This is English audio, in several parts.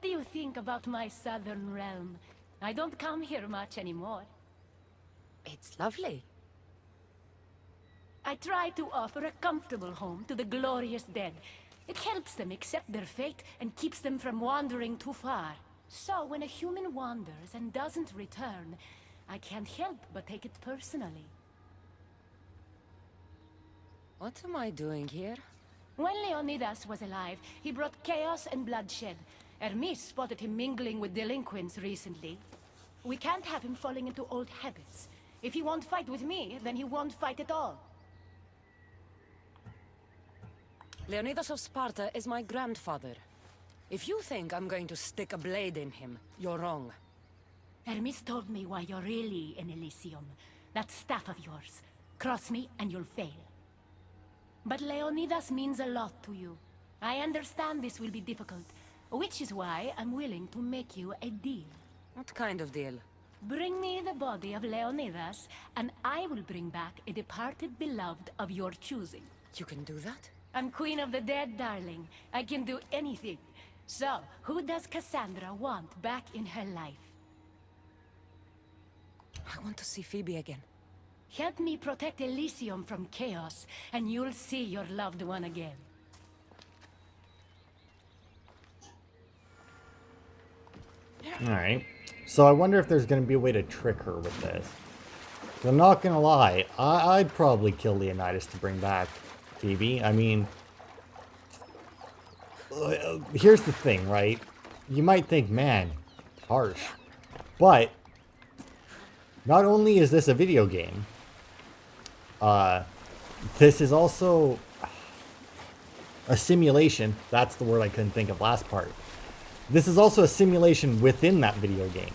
What do you think about my southern realm? I don't come here much anymore. It's lovely. I try to offer a comfortable home to the glorious dead. It helps them accept their fate and keeps them from wandering too far. So when a human wanders and doesn't return, I can't help but take it personally. What am I doing here? When Leonidas was alive, he brought chaos and bloodshed. Hermes spotted him mingling with delinquents recently. We can't have him falling into old habits. If he won't fight with me, then he won't fight at all. Leonidas of Sparta is my grandfather. If you think I'm going to stick a blade in him, you're wrong. Hermes told me why you're really in Elysium. That staff of yours. Cross me and you'll fail. But Leonidas means a lot to you. I understand this will be difficult, which is why I'm willing to make you a deal. What kind of deal? Bring me the body of Leonidas, and I will bring back a departed beloved of your choosing. You can do that? I'm queen of the dead, darling. I can do anything. So, who does Kassandra want back in her life? I want to see Phoebe again. Help me protect Elysium from chaos, and you'll see your loved one again. Alright. So I wonder if there's going to be a way to trick her with this. 'Cause I'm not going to lie. I'd probably kill Leonidas to bring back Phoebe. I mean, here's the thing, right? You might think, man, harsh. But not only is this a video game, this is also a simulation. That's the word I couldn't think of last part. This is also a simulation within that video game.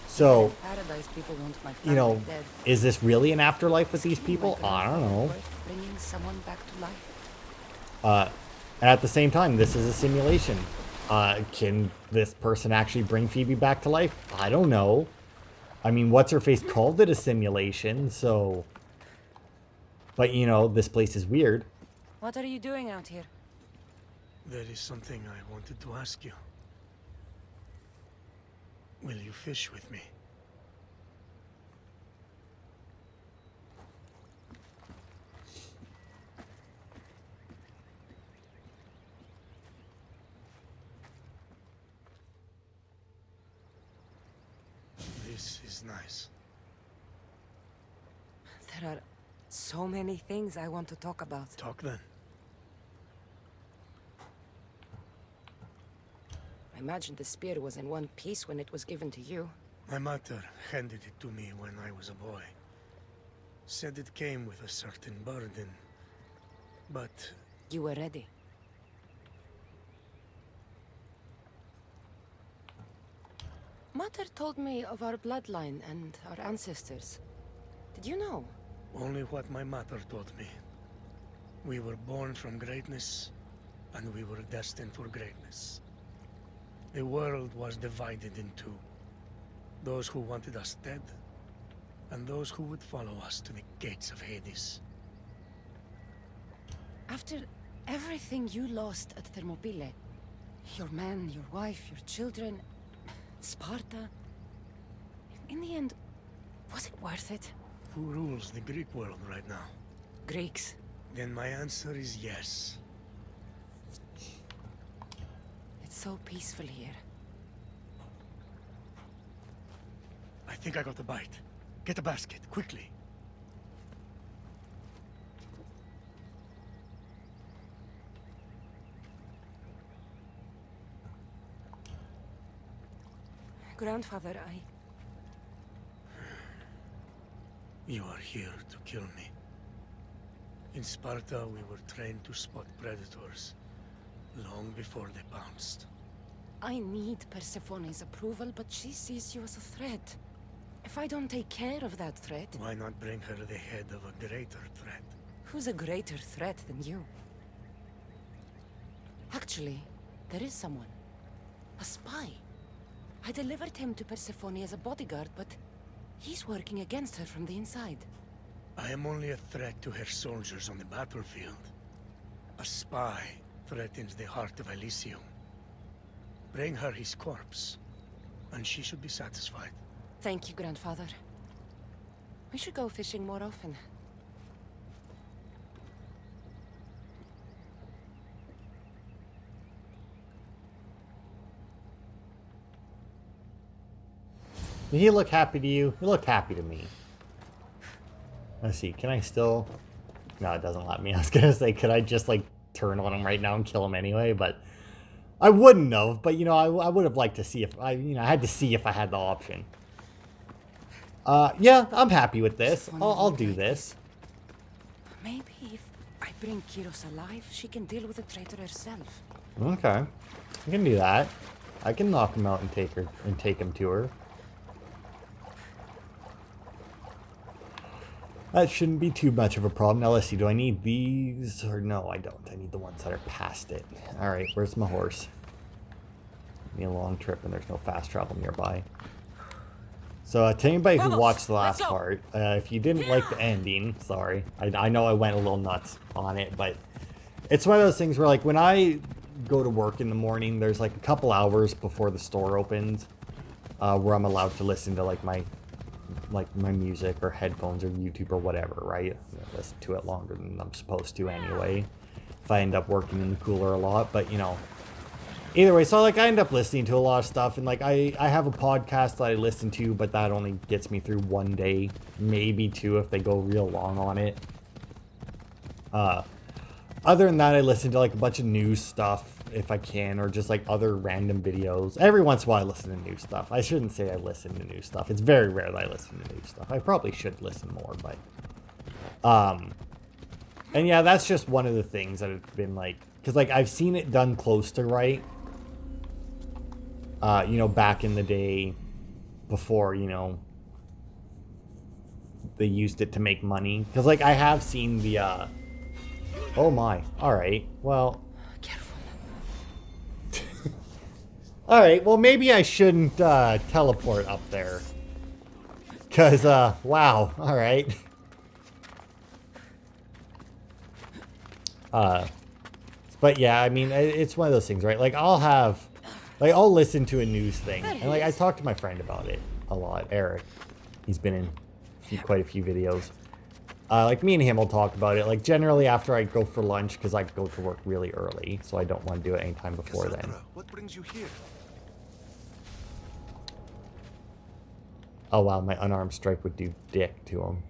So, Paradise people want my you know, family dead. is this really an afterlife with these people? I don't know. Worth bringing someone back to life. And at the same time, this is a simulation. Can this person actually bring Phoebe back to life? I don't know. I mean, what's-her-face called it a simulation, so... But, you know, this place is weird. What are you doing out here? There is something I wanted to ask you. Will you fish with me? This is nice. There are so many things I want to talk about. Talk then. I imagine the spear was in one piece when it was given to you. My mother handed it to me when I was a boy. Said it came with a certain burden. But You were ready. Mother told me of our bloodline and our ancestors. Did you know? only what my mother told me. We were born from greatness, and we were destined for greatness. The world was divided in two. Those who wanted us dead, and those who would follow us to the gates of Hades. After everything you lost at Thermopylae, your men, your wife, your children, Sparta, in the end, was it worth it? Who rules the Greek world right now? Greeks. Then my answer is yes. It's so peaceful here. I think I got a bite. Get a basket, quickly. Grandfather, You are here to kill me. In Sparta, we were trained to spot predators, long before they pounced. I need Persephone's approval, but she sees you as a threat. If I don't take care of that threat, Why not bring her the head of a greater threat? who's a greater threat than you? Actually, there is someone. A spy. I delivered him to Persephone as a bodyguard, but he's working against her from the inside. I am only a threat to her soldiers on the battlefield. A spy threatens the heart of Elysium. Bring her his corpse, and she should be satisfied. Thank you, grandfather. We should go fishing more often. Did he look happy to you? He looked happy to me. Let's see, can I still... No, it doesn't let me. I was gonna say, could I just, like, turn on him right now and kill him anyway, but... I wouldn't have, but, you know, I would have liked to see if... I had to see if I had the option. Yeah, I'm happy with this. I'll do this. Maybe if I bring Kiros alive, she can deal with the traitor herself. Okay. I can do that. I can knock him out and take him to her. That shouldn't be too much of a problem. Now let's see, do I need these? Or no, I don't. I need the ones that are past it. Alright, where's my horse? Give me a long trip and there's no fast travel nearby. So to anybody who watched the last part, if you didn't like the ending, sorry. I know I went a little nuts on it, but it's one of those things where, like, when I go to work in the morning, there's like a couple hours before the store opens where I'm allowed to listen to like my music or headphones or YouTube or whatever, right? I listen to it longer than I'm supposed to anyway, if I end up working in the cooler a lot. But, you know, either way, so, like, I end up listening to a lot of stuff, and, like, I have a podcast that I listen to, but that only gets me through one day, maybe two if they go real long on it. Other than that, I listen to, like, a bunch of news stuff if I can, or just, like, other random videos. Every once in a while I listen to new stuff. I shouldn't say I listen to new stuff. It's very rare that I listen to new stuff. I probably should listen more, but... And yeah, that's just one of the things that have been, like... Because, like, I've seen it done close to right. You know, back in the day, before, you know, they used it to make money. Because, like, I have seen the, Oh my. Alright. Well... Careful. Alright, well, maybe I shouldn't, teleport up there. Because, wow. Alright. But yeah, I mean, it's one of those things, right? Like, I'll listen to a news thing. And, like, I talked to my friend about it a lot, Eric. He's been in quite a few videos. Like, me and him will talk about it, like, generally after I go for lunch, because I go to work really early, so I don't want to do it anytime before Kassandra, then. what brings you here? Oh, wow, my unarmed strike would do dick to him.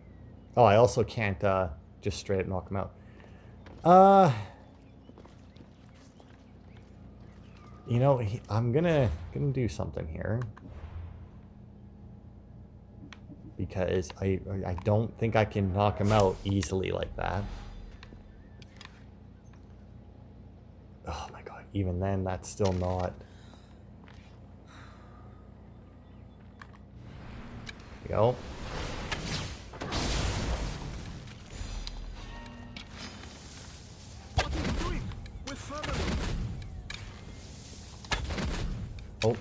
Oh, I also can't, just straight up knock him out. You know, I'm gonna do something here. Because I don't think I can knock him out easily like that. Oh my god, even then, that's still not... There we go. What are you doing? We're family. Oh.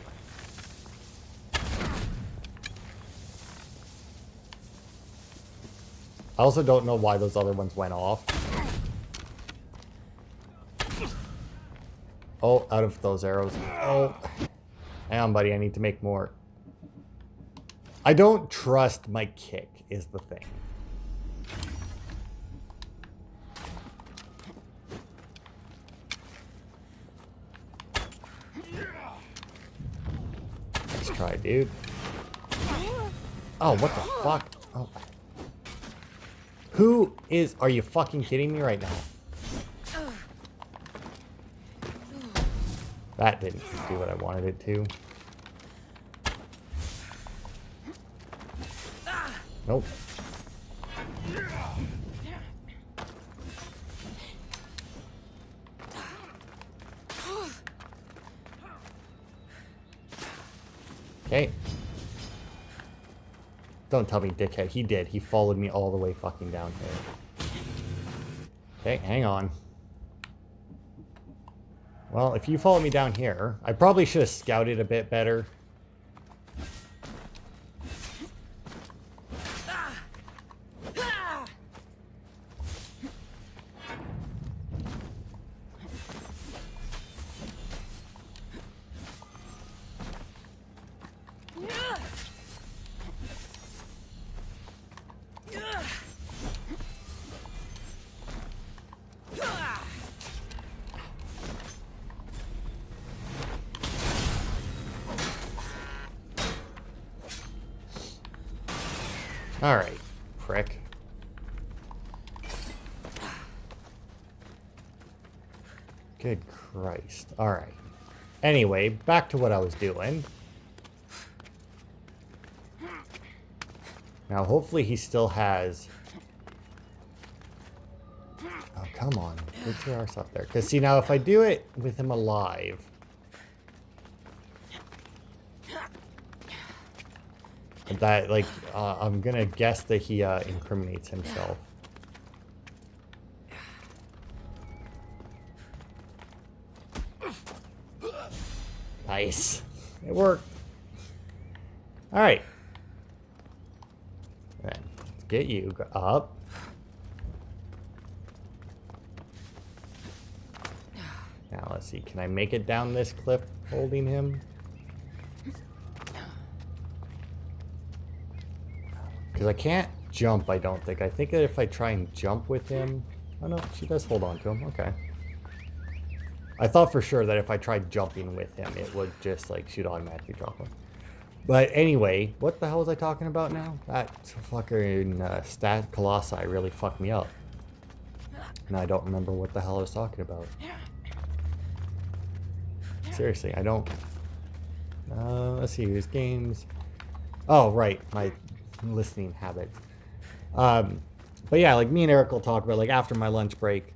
I also don't know why those other ones went off. Oh, out of those arrows. Oh. Hang on, buddy. I need to make more. I don't trust my kick, is the thing. Let's try, dude. Oh, what the fuck? Oh. Who is... Are you fucking kidding me right now? That didn't do what I wanted it to. Nope. Okay. Don't tell me, dickhead. He did. He followed me all the way fucking down here. Okay, hang on. Well, if you follow me down here, I probably should have scouted a bit better. Alright, prick. Good Christ. Alright. Anyway, back to what I was doing. Now, hopefully he still has... Oh, come on. Get your arse up there. Because, see, now if I do it with him alive... That, like, I'm gonna guess that he incriminates himself. Nice. It worked. Alright. Let's get you up. Now, let's see. Can I make it down this cliff holding him? Because I can't jump, I don't think. I think that if I try and jump with him... Oh, no. She does hold on to him. Okay. I thought for sure that if I tried jumping with him, it would just, like, she'd automatically drop him. But anyway, what the hell was I talking about now? That fucking stat colossi really fucked me up. And I don't remember what the hell I was talking about. Seriously, I don't... let's see, his games... Oh, right, my listening habits. But yeah, like, me and Eric will talk about, like, after my lunch break,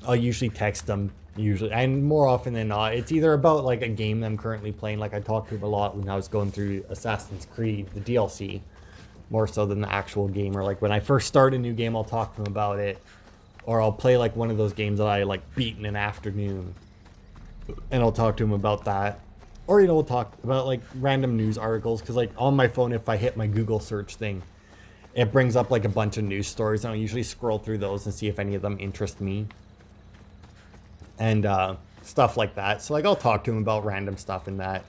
I'll usually text them. Usually, and more often than not, it's either about like a game that I'm currently playing. Like I talked to him a lot when I was going through Assassin's Creed, the DLC, more so than the actual game. Or like when I first start a new game, I'll talk to him about it, or I'll play like one of those games that I like beat in an afternoon, and I'll talk to him about that. Or you know, we'll talk about like random news articles because like on my phone, if I hit my Google search thing, it brings up like a bunch of news stories, and I'll usually scroll through those and see if any of them interest me. And stuff like that. So like I'll talk to him about random stuff in that.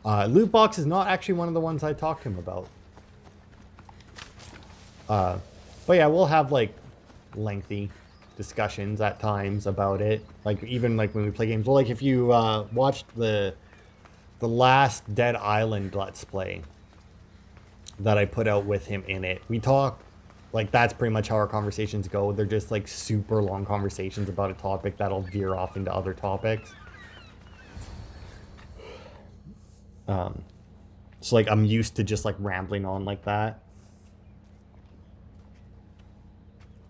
Loot box is not actually one of the ones I talked to him about. But yeah, we'll have like lengthy discussions at times about it. Like even like when we play games. Well, like if you watched the last Dead Island Let's Play that I put out with him in it, we talk. Like, that's pretty much how our conversations go. They're just, like, super long conversations about a topic that'll veer off into other topics. So, like, I'm used to just, like, rambling on like that.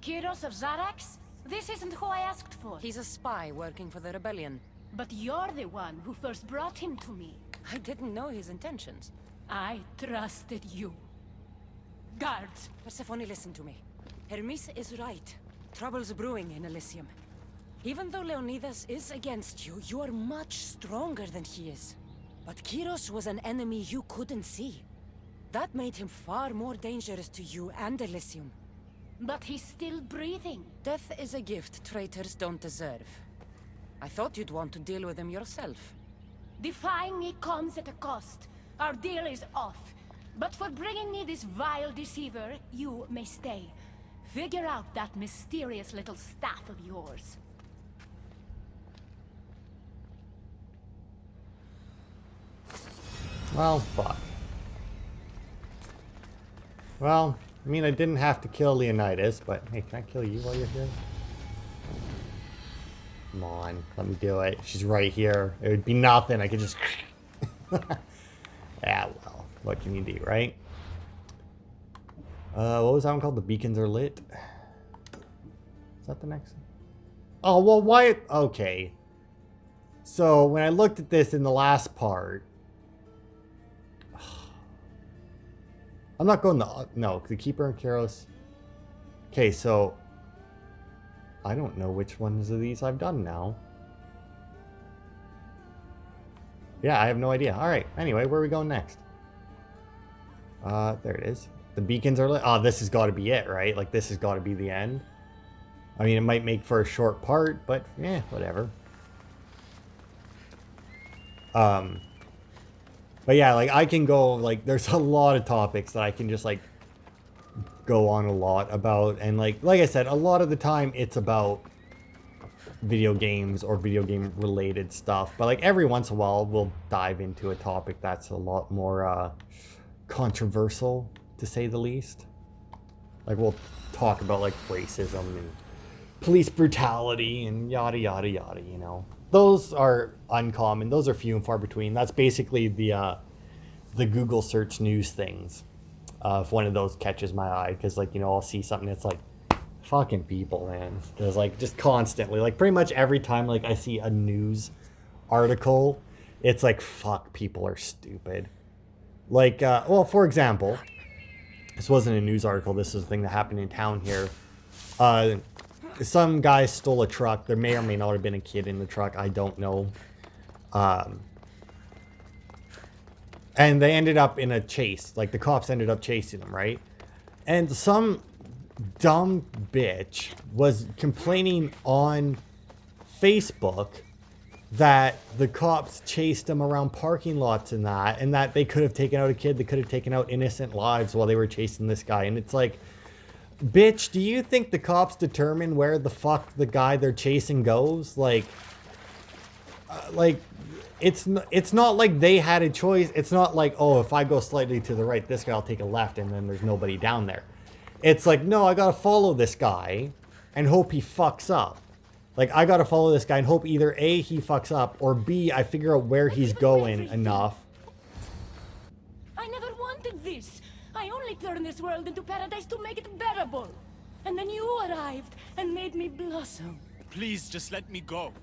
Kyros of Zarax? This isn't who I asked for. He's a spy working for the rebellion. But you're the one who first brought him to me. I didn't know his intentions. I trusted you. Guards! Persephone, listen to me. Hermes is right. Trouble's brewing in Elysium. Even though Leonidas is against you, you are much stronger than he is. But Kyros was an enemy you couldn't see. That made him far more dangerous to you and Elysium. But he's still breathing. Death is a gift traitors don't deserve. I thought you'd want to deal with him yourself. Defying me comes at a cost. Our deal is off. But for bringing me this vile deceiver, you may stay. Figure out that mysterious little staff of yours. Well, fuck. Well, I mean, I didn't have to kill Leonidas, but hey, can I kill you while you're here? Come on, let me do it. She's right here. It would be nothing. I could just... Yeah, well, what can you do, right? What was that one called? The beacons are lit. Is that the next one? Oh, well, why? Okay. So, when I looked at this in the last part... I'm not going the... No, the Keeper and Kyros... Okay, so... I don't know which ones of these I've done now. Yeah, I have no idea. Alright, anyway, where are we going next? There it is. The beacons are lit. Oh, this has got to be it, right? Like, this has got to be the end. I mean, it might make for a short part, but, yeah, whatever. But yeah, like, I can go, like, there's a lot of topics that I can just, like, go on a lot about. And, like I said, a lot of the time it's about video games or video game related stuff. But, like, every once in a while we'll dive into a topic that's a lot more, controversial, to say the least. Like, we'll talk about, like, racism and police brutality and yada, yada, yada, you know. Those are uncommon. Those are few and far between. That's basically the Google search news things. If one of those catches my eye, because, like, you know, I'll see something that's like, fucking people, man. Because, like, just constantly, like, pretty much every time, like, I see a news article, it's like, fuck, people are stupid. Like, well, for example, this wasn't a news article. This is a thing that happened in town here. Some guy stole a truck. There may or may not have been a kid in the truck. I don't know. And they ended up in a chase. Like, the cops ended up chasing them, right? And some dumb bitch was complaining on Facebook that the cops chased them around parking lots and that they could have taken out a kid. They could have taken out innocent lives while they were chasing this guy. And it's like, bitch, do you think the cops determine where the fuck the guy they're chasing goes? Like, it's not like they had a choice. It's not like, oh, if I go slightly to the right, this guy will take a left and then there's nobody down there. It's like, no, I gotta follow this guy and hope he fucks up. Like, I gotta follow this guy and hope either A, he fucks up, or B, I figure out where he's going enough. I never wanted this. I only turned this world into paradise to make it bearable. And then you arrived and made me blossom. Please, just let me go.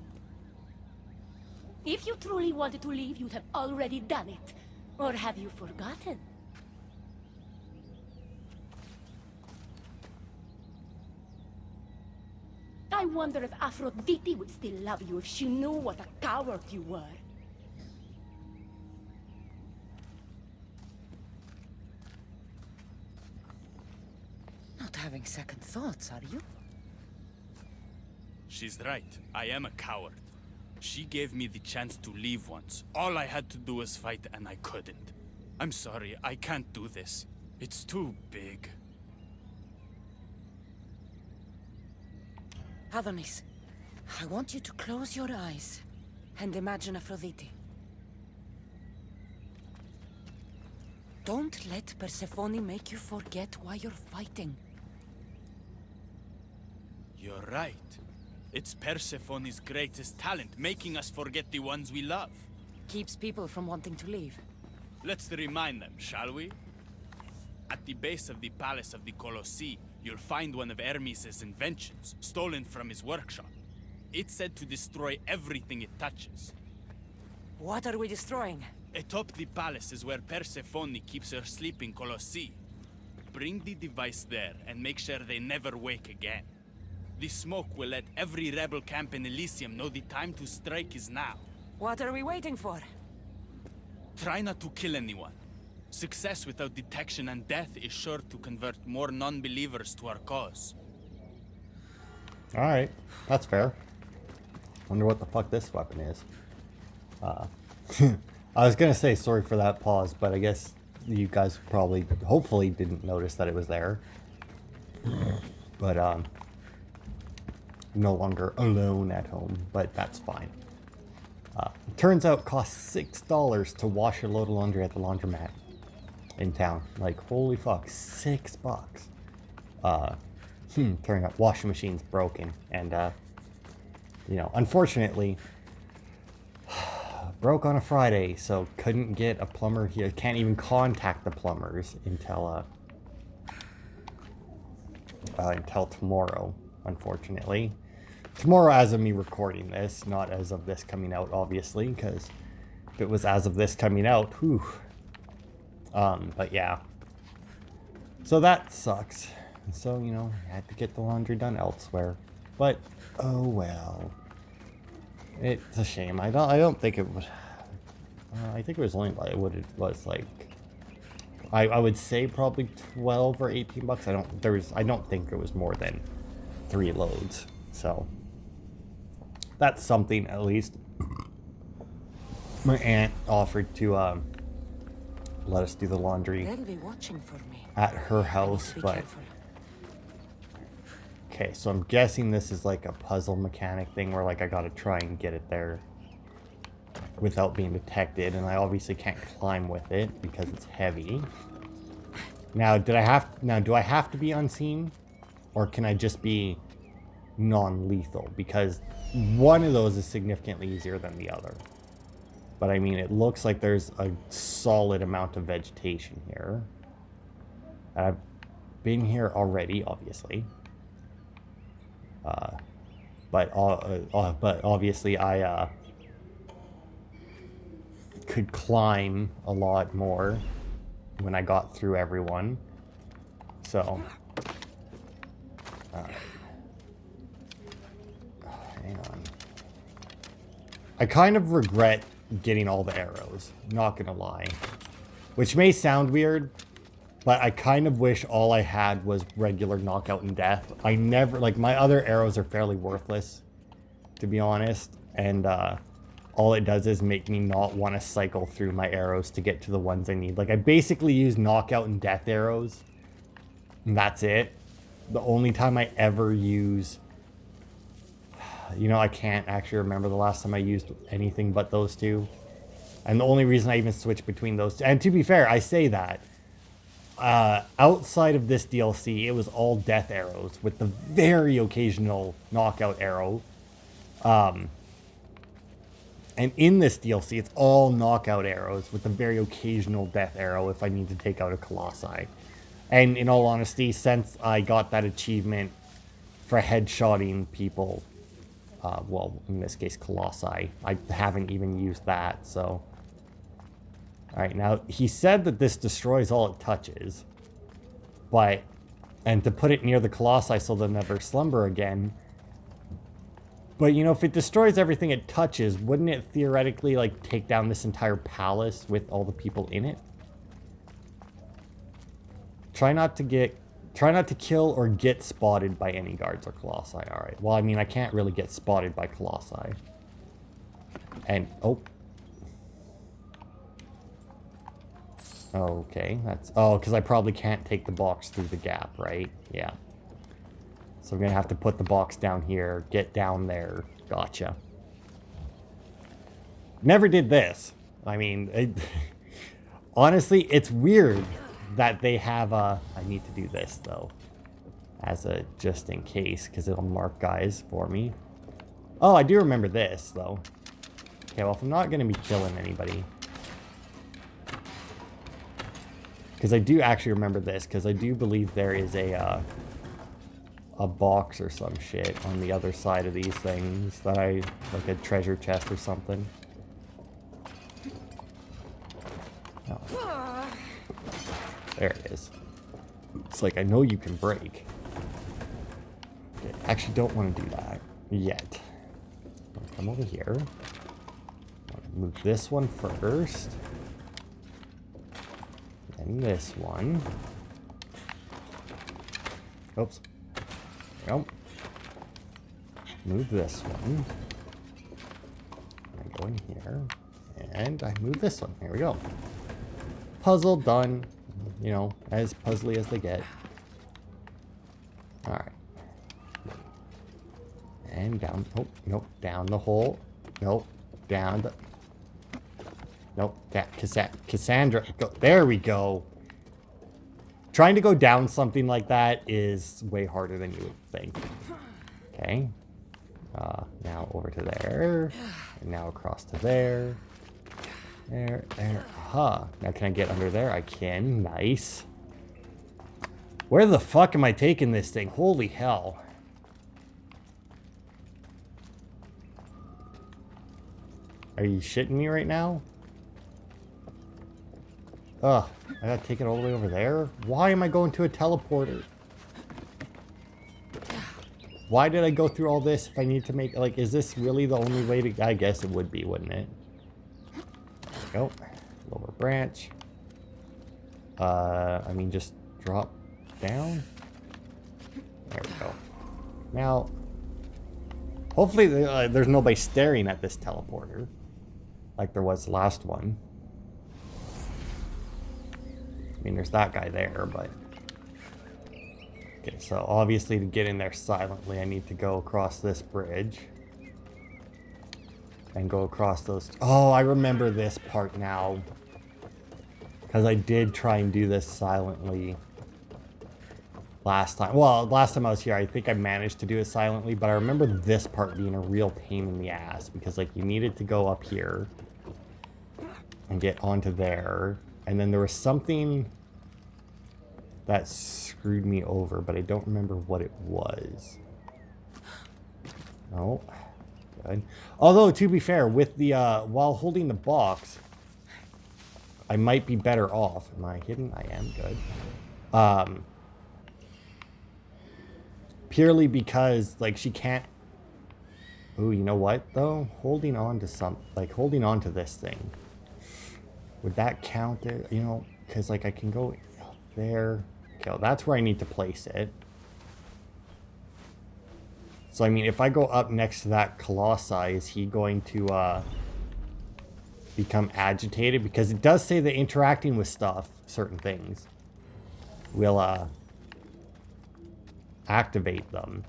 If you truly wanted to leave, you'd have already done it. Or have you forgotten? I wonder if Aphrodite would still love you if she knew what a coward you were. Not having second thoughts, are you? She's right. I am a coward. She gave me the chance to leave once. All I had to do was fight, and I couldn't. I'm sorry, I can't do this. It's too big. Adonis, I want you to close your eyes and imagine Aphrodite. Don't let Persephone make you forget why you're fighting. You're right. It's Persephone's greatest talent, making us forget the ones we love. Keeps people from wanting to leave. Let's remind them, shall we? At the base of the palace of the Colossi, you'll find one of Hermes' inventions, stolen from his workshop. It's said to destroy everything it touches. What are we destroying? Atop the palace is where Persephone keeps her sleeping Colossi. Bring the device there and make sure they never wake again. The smoke will let every rebel camp in Elysium know the time to strike is now. What are we waiting for? Try not to kill anyone. Success without detection and death is sure to convert more non-believers to our cause. Alright, that's fair. Wonder what the fuck this weapon is. I was gonna say sorry for that pause, but I guess you guys probably, hopefully didn't notice that it was there. But, no longer alone at home, but that's fine. Turns out it costs $6 to wash a load of laundry at the laundromat in town. Like, holy fuck, $6. Turning out washing machine's broken, and you know, unfortunately broke on a Friday, so couldn't get a plumber here. Can't even contact the plumbers until tomorrow, unfortunately. Tomorrow as of me recording this, not as of this coming out, obviously, because if it was as of this coming out, whew. But yeah. So that sucks. So, you know, I had to get the laundry done elsewhere. But, oh well. It's a shame. I don't think it was... I think it was only like what it was like... I would say probably 12 or 18 bucks. I don't think it was more than 3 loads. So... that's something, at least. My aunt offered to let us do the laundry They'll be watching for me. at her house, Be but careful. okay, so I'm guessing this is like a puzzle mechanic thing where like I gotta try and get it there without being detected, and I obviously can't climb with it because it's heavy. Now, do I have to be unseen? Or can I just be non-lethal? Because one of those is significantly easier than the other. But I mean, it looks like there's a solid amount of vegetation here. I've been here already, obviously. But obviously I could climb a lot more when I got through everyone. So, hang on. I kind of regret getting all the arrows, not gonna lie. Which may sound weird, but I kind of wish all I had was regular knockout and death. I never, like, my other arrows are fairly worthless, to be honest. And all it does is make me not want to cycle through my arrows to get to the ones I need. Like, I basically use knockout and death arrows. And that's it. The only time I ever use... You know, I can't actually remember the last time I used anything but those two. And the only reason I even switched between those two... And to be fair, I say that. Outside of this DLC, it was all death arrows with the very occasional knockout arrow. And in this DLC, it's all knockout arrows with the very occasional death arrow if I need to take out a Colossi. And in all honesty, since I got that achievement for headshotting people, well, in this case, Colossi, I haven't even used that, so... Alright, now, he said that this destroys all it touches. But... And to put it near the Colossi so they'll never slumber again... But, you know, if it destroys everything it touches, wouldn't it theoretically, like, take down this entire palace with all the people in it? Try not to kill or get spotted by any guards or Colossi. Alright, well, I mean, I can't really get spotted by Colossi. And, oh. Okay, that's... Oh, because I probably can't take the box through the gap, right? Yeah. So I'm going to have to put the box down here, get down there. Gotcha. Never did this. I mean, honestly, it's weird that they have a... I need to do this, though. As a just in case, because it'll mark guys for me. Oh, I do remember this, though. Okay, well, if I'm not going to be killing anybody... Because I do actually remember this, because I do believe there is a box or some shit on the other side of these things that like a treasure chest or something. Oh. There it is. It's like, I know you can break. Okay, actually don't want to do that yet. I'll come over here. I'll move this one first. Then this one. Oops. Nope. Move this one. I go in here. And I move this one. Here we go. Puzzle done. You know, as puzzly as they get. Alright. And down. Oh, nope. Down the hole. Nope. Down the... Nope. Kassandra. Go. There we go. Trying to go down something like that is way harder than you would think. Okay. Now over to there. And now across to there. There. Aha. Now can I get under there? I can. Nice. Where the fuck am I taking this thing? Holy hell. Are you shitting me right now? Ugh, I gotta take it all the way over there? Why am I going to a teleporter? Why did I go through all this if I need to make... Like, is this really the only way to... I guess it would be, wouldn't it? There we go. Lower branch. I mean, just drop down. There we go. Now, hopefully there's nobody staring at this teleporter. Like there was the last one. I mean, there's that guy there, but... Okay, so obviously to get in there silently, I need to go across this bridge. And go across those... Oh, I remember this part now. Because I did try and do this silently last time. Well, last time I was here, I think I managed to do it silently, but I remember this part being a real pain in the ass because, like, you needed to go up here and get onto there. And then there was something that screwed me over, but I don't remember what it was. No. Good. Although, to be fair, with the, while holding the box, I might be better off. Am I hidden? I am. Good. Purely because, like, she can't... Ooh, you know what, though? Holding on to holding on to this thing. Would that count it? You know, because, like, I can go there. Okay, well, that's where I need to place it. So, I mean, if I go up next to that Colossi, is he going to, become agitated? Because it does say that interacting with stuff, certain things, will, activate them.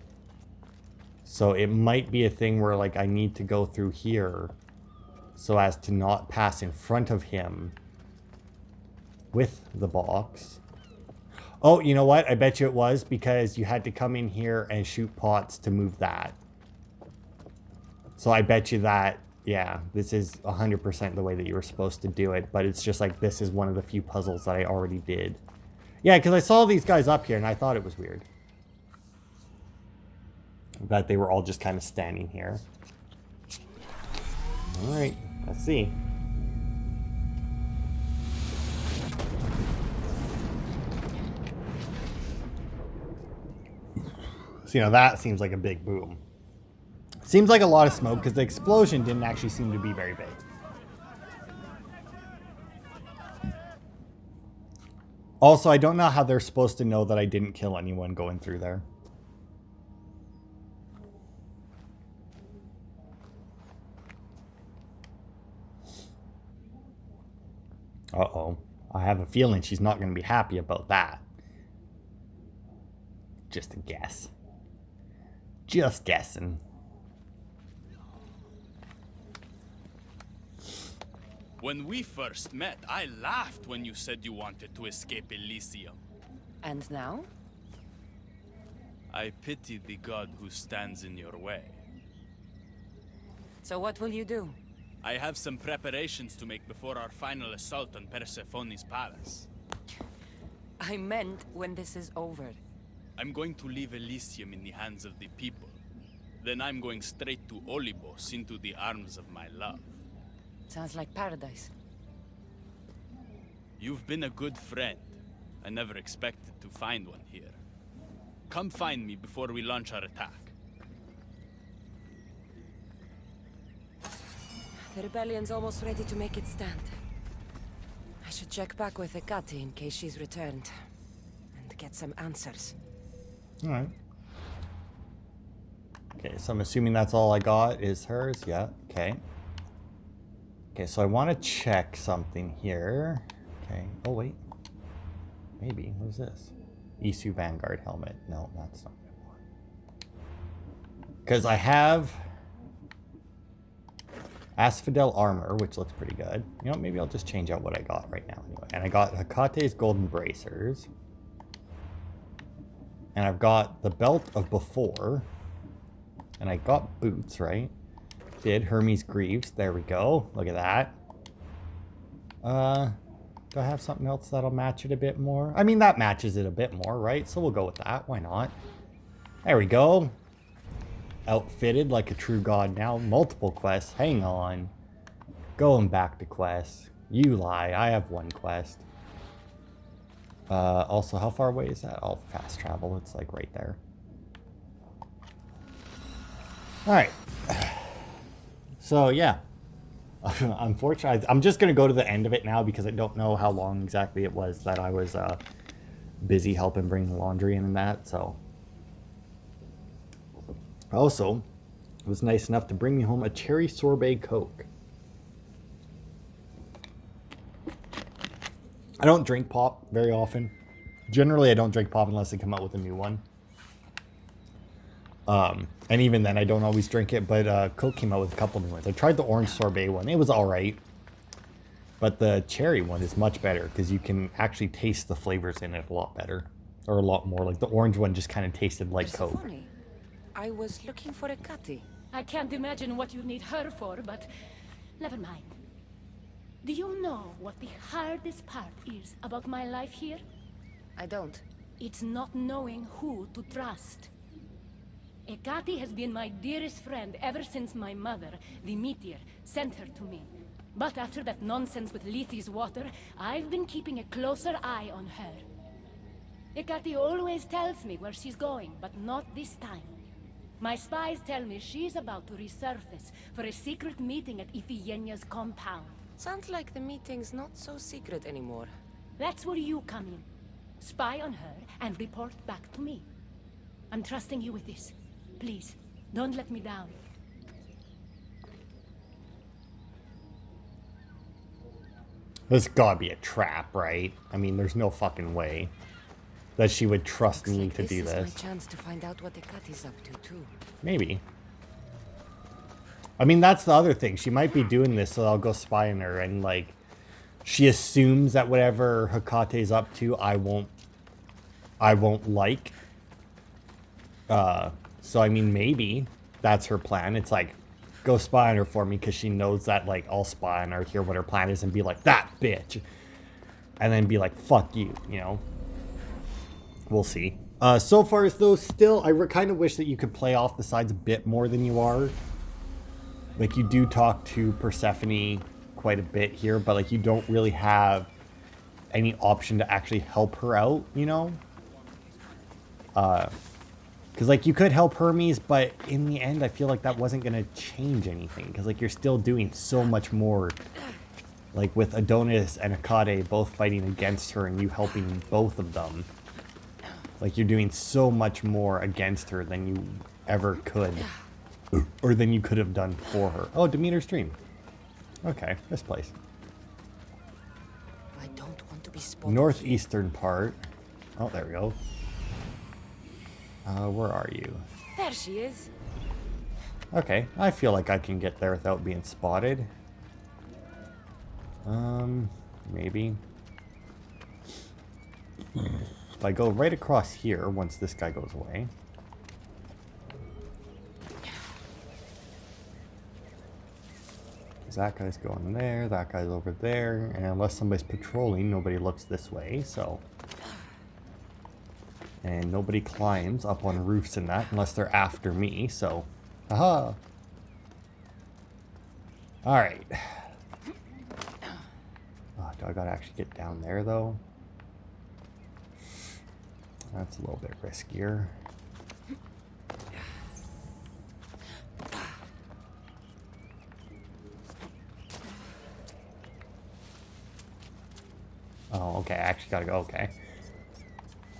So it might be a thing where, like, I need to go through here so as to not pass in front of him with the box. Oh, you know what? I bet you it was because you had to come in here and shoot pots to move that. So I bet you that, yeah, this is 100% the way that you were supposed to do it. But it's just like, this is one of the few puzzles that I already did. Yeah, because I saw these guys up here and I thought it was weird that they were all just kind of standing here. All right, let's see. So, you know, that seems like a big boom. Seems like a lot of smoke because the explosion didn't actually seem to be very big. Also, I don't know how they're supposed to know that I didn't kill anyone going through there. Uh-oh. I have a feeling she's not going to be happy about that. Just a guess. Just guessing. When we first met, I laughed when you said you wanted to escape Elysium. And now? I pity the god who stands in your way. So what will you do? I have some preparations to make before our final assault on Persephone's palace. I meant when this is over. I'm going to leave Elysium in the hands of the people. Then I'm going straight to Olibos, into the arms of my love. Sounds like paradise. You've been a good friend. I never expected to find one here. Come find me before we launch our attack. The rebellion's almost ready to make its stand. I should check back with Hecate in case she's returned. And get some answers. Alright. Okay, so I'm assuming that's all I got is hers. Yeah, okay. Okay, so I want to check something here. Okay. Oh, wait. Maybe. What is this? Isu Vanguard helmet. No, that's not what I want. Because I have Asphodel armor, which looks pretty good. You know, maybe I'll just change out what I got right now anyway. And I got Hecate's golden bracers. And I've got the belt of before. And I got boots, right? Did Hermes Greaves. There we go. Look at that. Do I have something else that'll match it a bit more? I mean, that matches it a bit more, right? So we'll go with that. Why not? There we go. Outfitted like a true god now. Multiple quests. Hang on. Going back to quests. You lie. I have one quest. Also, how far away is that? Oh, fast travel. It's like right there. Alright. So, yeah. Unfortunately, I'm just going to go to the end of it now because I don't know how long exactly it was that I was busy helping bring the laundry in and that, so. Also, it was nice enough to bring me home a cherry sorbet Coke. I don't drink pop very often. Generally, I don't drink pop unless they come out with a new one. And even then, I don't always drink it, but Coke came out with a couple new ones. I tried the orange sorbet one. It was all right. But the cherry one is much better because you can actually taste the flavors in it a lot better. Or a lot more. Like the orange one just kind of tasted like Coke. Persephone, I was looking for a Kati. I can't imagine what you need her for, but never mind. Do you know what the hardest part is about my life here? I don't. It's not knowing who to trust. Ekati has been my dearest friend ever since my mother, the meteor, sent her to me. But after that nonsense with Lethe's water, I've been keeping a closer eye on her. Ekati always tells me where she's going, but not this time. My spies tell me she's about to resurface for a secret meeting at Iphigenia's compound. Sounds like the meeting's not so secret anymore. That's where you come in. Spy on her and report back to me. I'm trusting you with this. Please, don't let me down. This gotta be a trap, right? I mean, there's no fucking way that she would trust me to do This this. is my chance to find out what Ekati's up to, too. Maybe. I mean, that's the other thing. She might be doing this so I'll go spy on her and, like, she assumes that whatever Hekate's up to, I won't like. So, I mean, maybe that's her plan. It's like, go spy on her for me because she knows that, like, I'll spy on her, hear what her plan is, and be like, that bitch. And then be like, fuck you, you know? We'll see. So far, though, still, I kind of wish that you could play off the sides a bit more than you are. Like, you do talk to Persephone quite a bit here, but, like, you don't really have any option to actually help her out, you know? Because, like, you could help Hermes, but in the end, I feel like that wasn't going to change anything. Because, like, you're still doing so much more. Like, with Adonis and Hekate both fighting against her and you helping both of them. Like, you're doing so much more against her than you ever could. Or than you could have done for her. Oh, Demeter's Dream. Okay, this place. I don't want to be spotted. Northeastern part. Oh, there we go. Where are you? There she is. Okay, I feel like I can get there without being spotted. Maybe. If I go right across here, once this guy goes away. That guy's going there, that guy's over there, and unless somebody's patrolling, nobody looks this way, so... And nobody climbs up on roofs and that, unless they're after me, so... Aha! Alright. Oh, do I gotta actually get down there, though? That's a little bit riskier. Oh, okay, I actually gotta go, okay.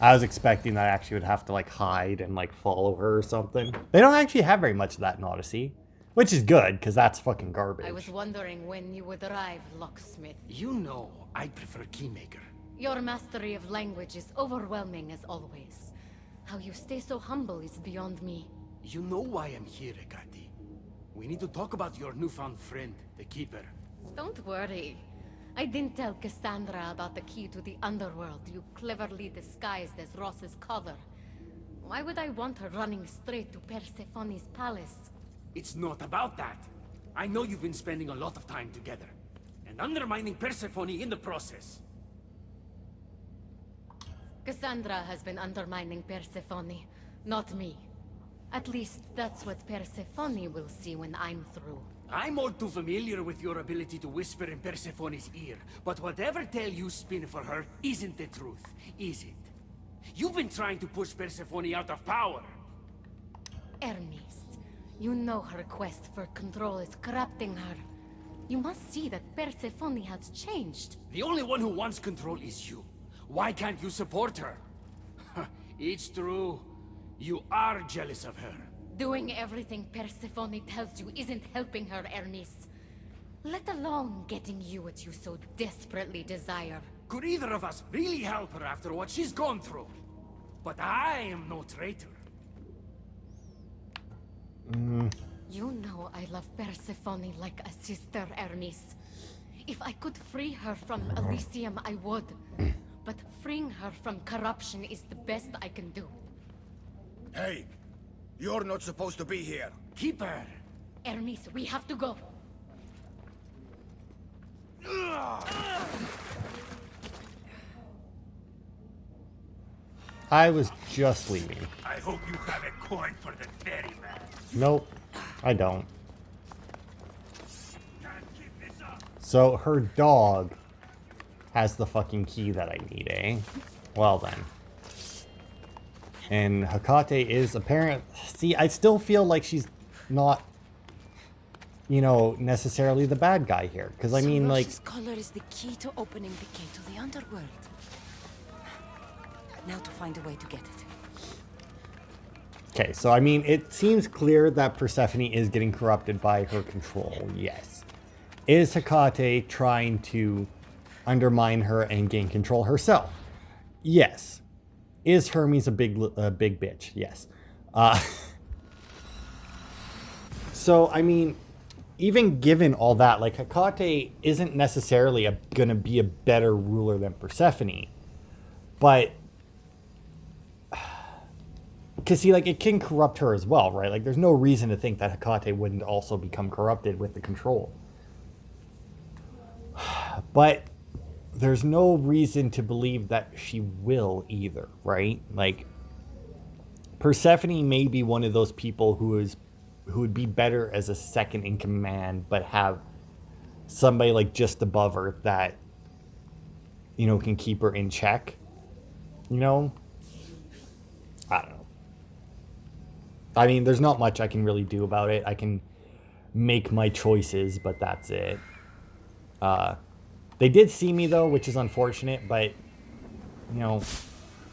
I was expecting that I actually would have to, like, hide and, like, follow her or something. They don't actually have very much of that in Odyssey. Which is good, because that's fucking garbage. I was wondering when you would arrive, locksmith. You know, I prefer Keymaker. Your mastery of language is overwhelming as always. How you stay so humble is beyond me. You know why I'm here, Ekati. We need to talk about your newfound friend, the Keeper. Don't worry. I didn't tell Kassandra about the key to the underworld you cleverly disguised as Ross's cover. Why would I want her running straight to Persephone's palace? It's not about that. I know you've been spending a lot of time together, and undermining Persephone in the process. Kassandra has been undermining Persephone, not me. At least that's what Persephone will see when I'm through. I'm all too familiar with your ability to whisper in Persephone's ear, but whatever tale you spin for her isn't the truth, is it? You've been trying to push Persephone out of power. Hermes, you know her quest for control is corrupting her. You must see that Persephone has changed. The only one who wants control is you. Why can't you support her? It's true. You are jealous of her. Doing everything Persephone tells you isn't helping her, Hermes. Let alone getting you what you so desperately desire. Could either of us really help her after what she's gone through? But I am no traitor. You know I love Persephone like a sister, Hermes. If I could free her from Elysium, I would. But freeing her from corruption is the best I can do. Hey, you're not supposed to be here. Keep her. Hermes, we have to go. I was just leaving. I hope you have a coin for the ferryman. Nope, I don't. Can't keep this up. So her dog has the fucking key that I need, eh? Well then. And Hecate is apparent. See, I still feel like she's not, you know, necessarily the bad guy here. Because I mean, like, Ross's collar is the key to opening the gate to the underworld. Now to find a way to get it. okay, so I mean, it seems clear that Persephone is getting corrupted by her control, yes. Is Hecate trying to undermine her and gain control herself? Yes. Is Hermes a big bitch? Yes. So, I mean, even given all that, like, Hecate isn't necessarily gonna be a better ruler than Persephone, but because, see, like, it can corrupt her as well, right? Like, there's no reason to think that Hecate wouldn't also become corrupted with the control. But there's no reason to believe that she will either, right? Like, Persephone may be one of those people who would be better as a second in command, but have somebody, like, just above her that, you know, can keep her in check. You know? I don't know. I mean, there's not much I can really do about it. I can make my choices, but that's it. They did see me, though, which is unfortunate, but, you know,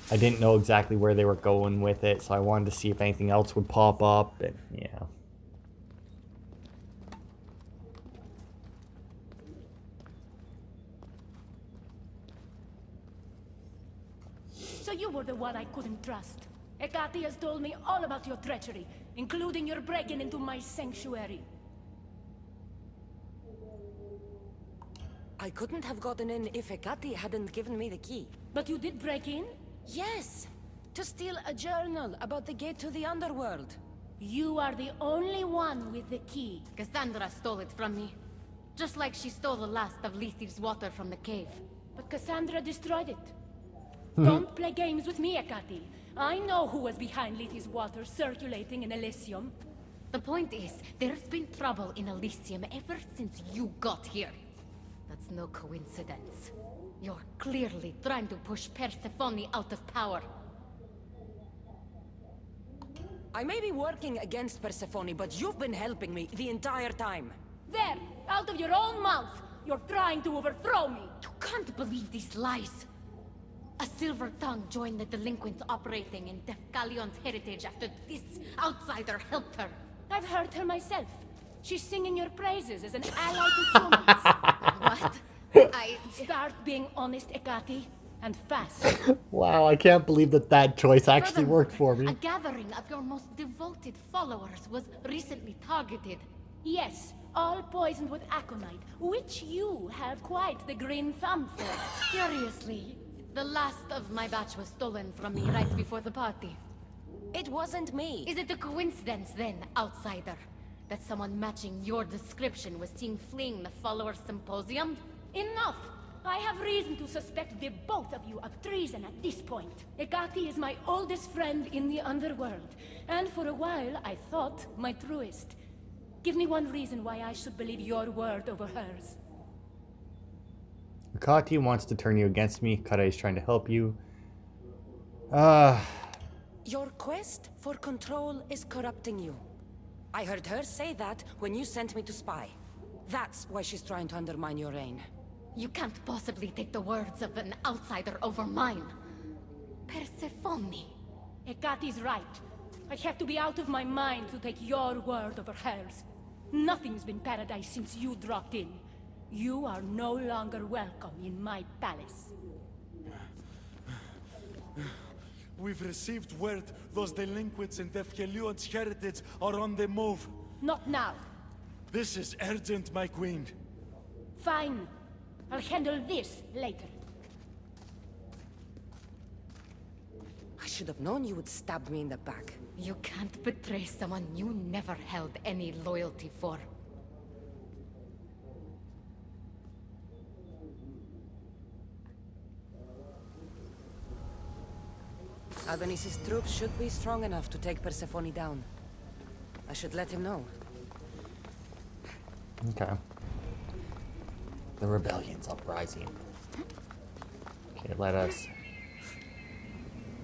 I didn't know exactly where they were going with it, so I wanted to see if anything else would pop up, and, yeah. So you were the one I couldn't trust. Hecate has told me all about your treachery, including your breaking into my sanctuary. I couldn't have gotten in if Hecate hadn't given me the key. But you did break in? Yes! To steal a journal about the gate to the underworld. You are the only one with the key. Kassandra stole it from me. Just like she stole the last of Lethi's water from the cave. But Kassandra destroyed it. Don't play games with me, Hecate. I know who was behind Lethi's water circulating in Elysium. The point is, there's been trouble in Elysium ever since you got here. That's no coincidence. You're clearly trying to push Persephone out of power. I may be working against Persephone, but you've been helping me the entire time. There! Out of your own mouth! You're trying to overthrow me! You can't believe these lies. A silver tongue joined the delinquents operating in Defcalion's heritage after this outsider helped her. I've heard her myself. She's singing your praises as an ally to humans. What? Start being honest, Hecate, and fast. Wow, I can't believe that choice actually Furthermore, worked for me. A gathering of your most devoted followers was recently targeted. Yes, all poisoned with aconite, which you have quite the green thumb for. Curiously, the last of my batch was stolen from me right before the party. It wasn't me. Is it a coincidence then, outsider, that someone matching your description was seen fleeing the followers' symposium? Enough! I have reason to suspect the both of you of treason at this point. Hecate is my oldest friend in the underworld, and for a while I thought my truest. Give me one reason why I should believe your word over hers. Hecate wants to turn you against me. Hecate is trying to help you. Your quest for control is corrupting you. I heard her say that when you sent me to spy. That's why she's trying to undermine your reign. You can't possibly take the words of an outsider over mine. Persephone. Hecate's right. I have to be out of my mind to take your word over hers. Nothing's been paradise since you dropped in. You are no longer welcome in my palace. We've received word those delinquents in Defkelion's heritage are on the move. Not now. This is urgent, my queen. Fine. I'll handle this later. I should have known you would stab me in the back. You can't betray someone you never held any loyalty for. Adonis's troops should be strong enough to take Persephone down. I should let him know. Okay. The rebellion's uprising. Okay, let us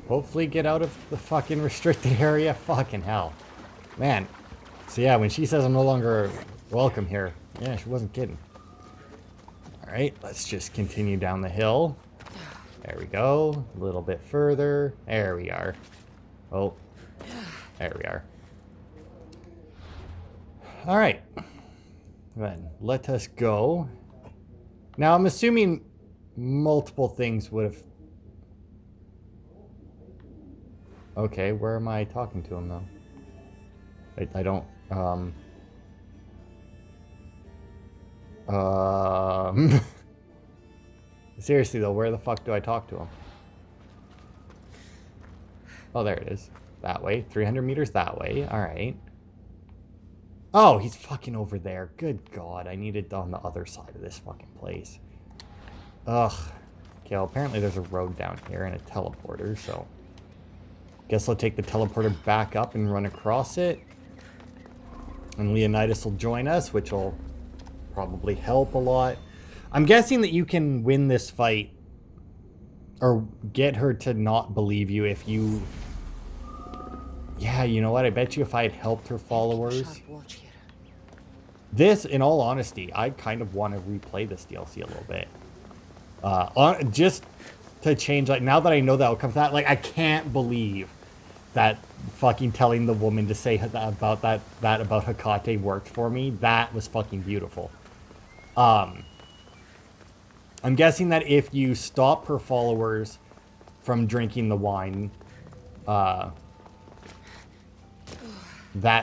hopefully get out of the fucking restricted area. Fucking hell. Man. So yeah, when she says I'm no longer welcome here, yeah, she wasn't kidding. Alright, let's just continue down the hill. There we go. A little bit further. There we are. Oh. There we are. Alright. Then let us go. Now I'm assuming multiple things would have... Okay, where am I talking to him though? I don't... Seriously though, where the fuck do I talk to him? Oh, there it is. That way. 300 meters that way. Alright. Oh, he's fucking over there. Good God, I need it on the other side of this fucking place. Ugh. Okay, well, apparently there's a road down here and a teleporter, so... Guess I'll take the teleporter back up and run across it. And Leonidas will join us, which will probably help a lot. I'm guessing that you can win this fight or get her to not believe you if you... Yeah, you know what? I bet you if I had helped her followers... This, in all honesty, I kind of want to replay this DLC a little bit. Just to change, like, now that I know the outcome of that, like, I can't believe that fucking telling the woman to say that about Hecate worked for me. That was fucking beautiful. I'm guessing that if you stop her followers from drinking the wine, that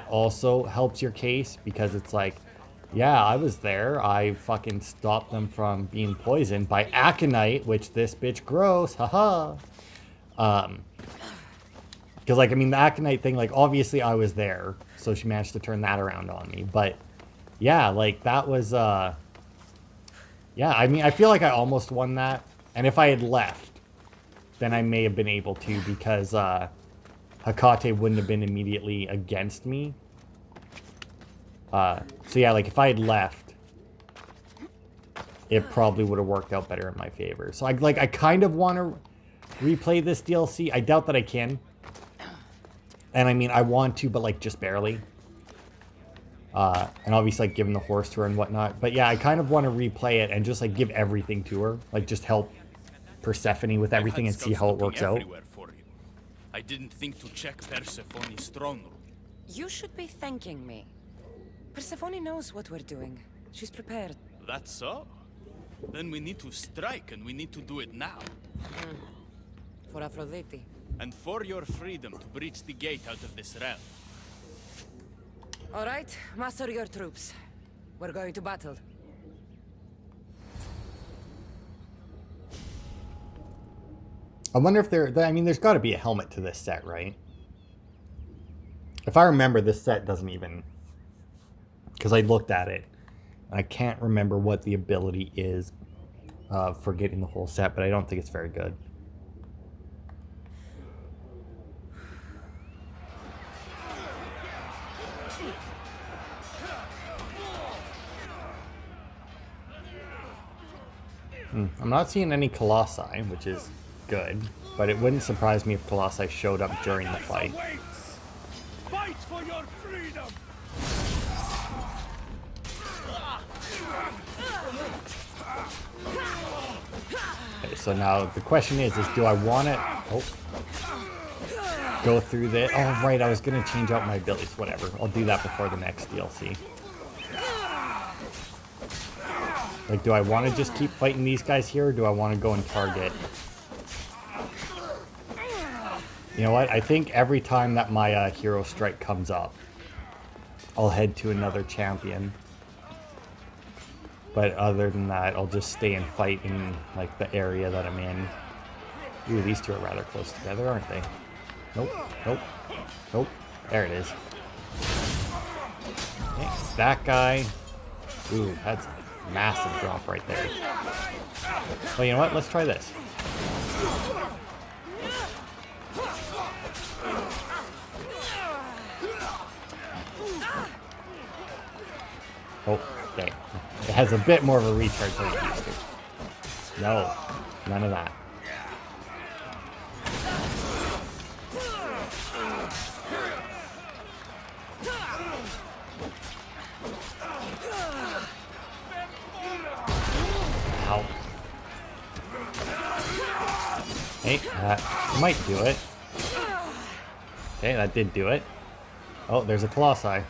also helps your case, because it's like, yeah, I was there. I fucking stopped them from being poisoned by aconite, which this bitch grows. Haha. Because, like, I mean, the aconite thing, like, obviously I was there, so she managed to turn that around on me. But, yeah, like, that was, yeah, I mean, I feel like I almost won that. And if I had left, then I may have been able to, because, Hecate wouldn't have been immediately against me. So yeah, like if I had left, it probably would have worked out better in my favor. So I kind of want to replay this DLC. I doubt that I can. And I mean, I want to, but like just barely. And obviously like giving the horse to her and whatnot. But yeah, I kind of want to replay it and just like give everything to her. Like just help Persephone with everything and see how it works out. I didn't think to check Persephone's throne room. You should be thanking me. Persephone knows what we're doing. She's prepared. That's so? Then we need to strike, and we need to do it now. For Aphrodite. And for your freedom to breach the gate out of this realm. All right, muster your troops. We're going to battle. I wonder if I mean, there's got to be a helmet to this set, right? If I remember, this set doesn't even... Because I looked at it. And I can't remember what the ability is for getting the whole set, but I don't think it's very good. I'm not seeing any Colossi, which is good, but it wouldn't surprise me if Colossi showed up during the fight. Fight for your freedom! Okay, so now the question is do I want to go through this? Oh, right, I was going to change out my abilities. Whatever, I'll do that before the next DLC. Like, do I want to just keep fighting these guys here, or do I want to go and target? You know what? I think every time that my hero strike comes up, I'll head to another champion. But other than that, I'll just stay and fight in like the area that I'm in. Ooh, these two are rather close together, aren't they? Nope, nope, nope. There it is. Okay, that guy. Ooh, that's a massive drop right there. Well, you know what? Let's try this. Oh, okay. It has a bit more of a recharge than it used to. No, none of that. Ow. Hey, that might do it. Okay, that did do it. Oh, there's a Colossi.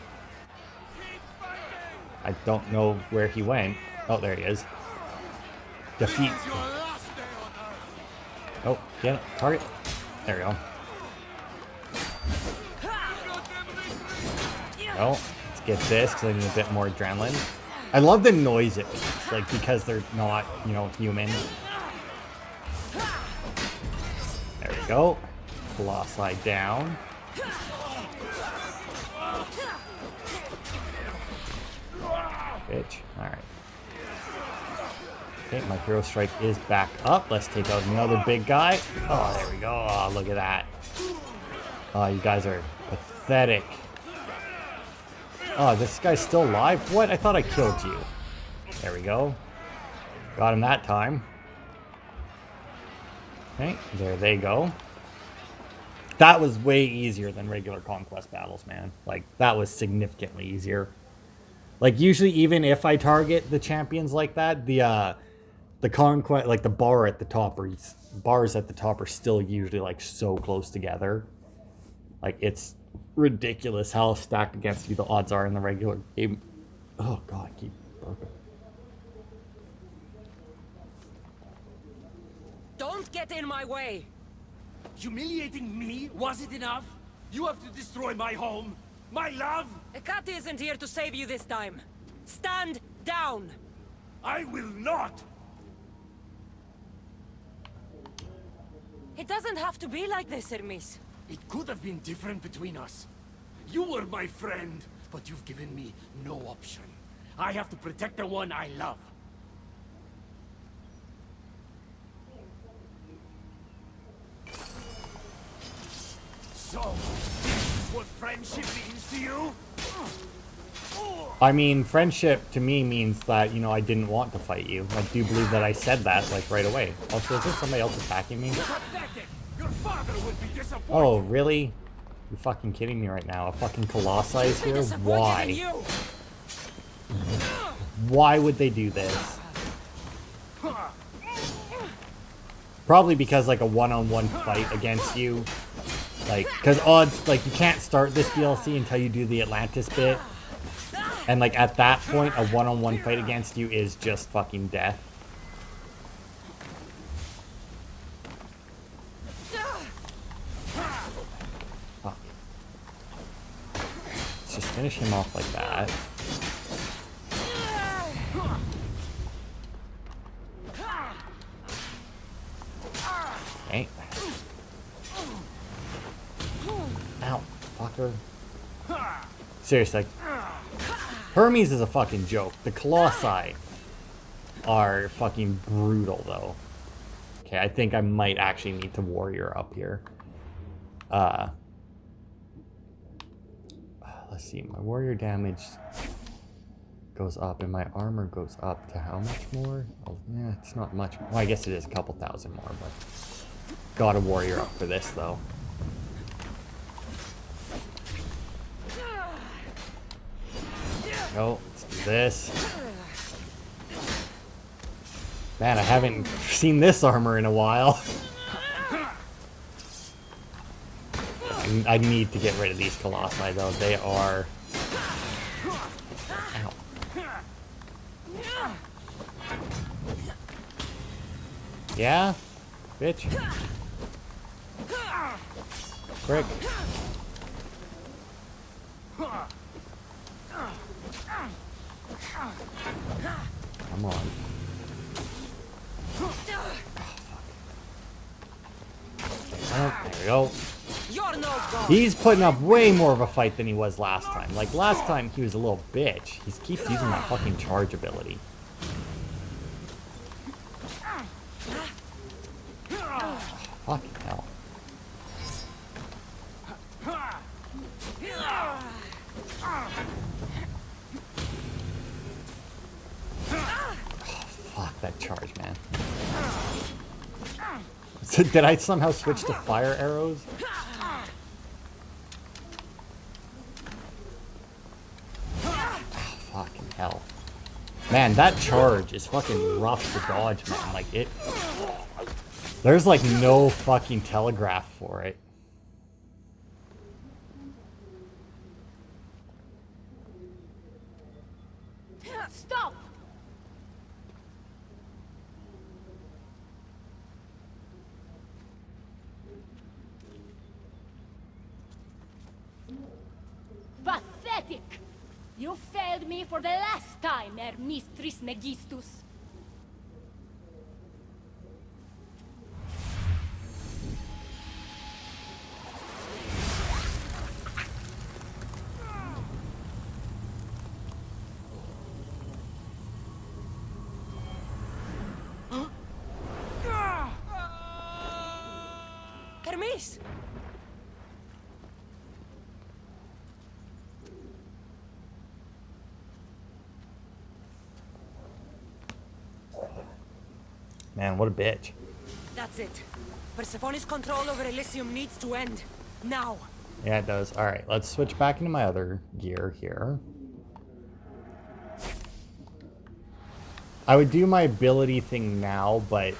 I don't know where he went. Oh, there he is. Defeat. Oh, get it. Target. There we go. Oh, let's get this because I need a bit more adrenaline. I love the noise it makes, like, because they're not, you know, human. There we go. Colossi down. Bitch. Alright. Okay, my hero strike is back up. Let's take out another big guy. Oh, there we go. Oh, look at that. Oh, you guys are pathetic. Oh, this guy's still alive? What? I thought I killed you. There we go. Got him that time. Okay, there they go. That was way easier than regular conquest battles, man. Like, that was significantly easier. Like, usually, even if I target the champions like that, the conquest, like the bars at the top are still usually like so close together. Like, it's ridiculous how stacked against you the odds are in the regular game. Oh god, I keep burping. Don't get in my way! Humiliating me? Was it enough? You have to destroy my home, my love? Ekati isn't here to save you this time. Stand down! I will not! It doesn't have to be like this, Hermes. It could have been different between us. You were my friend, but you've given me no option. I have to protect the one I love. So, this is what friendship means to you? I mean, friendship to me means that, you know, I didn't want to fight you. I do believe that I said that, like, right away. Also, is there somebody else attacking me? Pathetic! Your father would be disappointed! Oh, really? You're fucking kidding me right now. A fucking Colossi is here? Why? Why would they do this? Probably because, like, a one-on-one fight against you. Like, because odds, like, you can't start this DLC until you do the Atlantis bit. And, like, at that point, a one-on-one fight against you is just fucking death. Fuck. Let's just finish him off like that. Okay. Ow, fucker. Seriously. Hermes is a fucking joke. The Colossi are fucking brutal, though. Okay, I think I might actually need to warrior up here. Let's see. My warrior damage goes up, and my armor goes up to how much more? Oh, yeah, it's not much. Well, I guess it is a couple thousand more, but got a warrior up for this, though. Go. Let's do this. Man, I haven't seen this armor in a while. I need to get rid of these Colossi, though. They are... Ow. Yeah? Bitch. Frick. Come on. Oh, there we go. You're no god. He's putting up way more of a fight than he was last time. Like, last time he was a little bitch. He keeps using that fucking charge ability. Oh, fucking hell. Oh, fuck that charge, man. So did I somehow switch to fire arrows? Oh, fucking hell. Man, that charge is fucking rough to dodge, man. Like, it... There's, like, no fucking telegraph for it. Stop! Pathetic! You failed me for the last time, Hermes Trismegistus. Hermes! Man, what a bitch. That's it. Persephone's control over Elysium needs to end. Now. Yeah, it does. Alright, let's switch back into my other gear here. I would do my ability thing now, but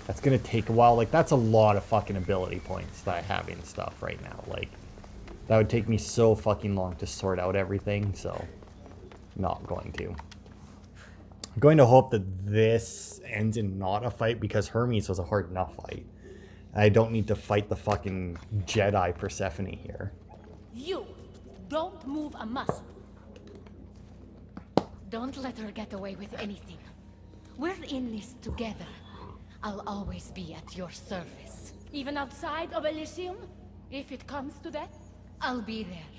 that's gonna take a while. Like, that's a lot of fucking ability points that I have in stuff right now. Like, that would take me so fucking long to sort out everything, so not going to. I'm going to hope that this ends in not a fight, because Hermes was a hard enough fight. I don't need to fight the fucking Jedi Persephone here. You don't move a muscle. Don't let her get away with anything. We're in this together. I'll always be at your service. Even outside of Elysium, if it comes to that? I'll be there.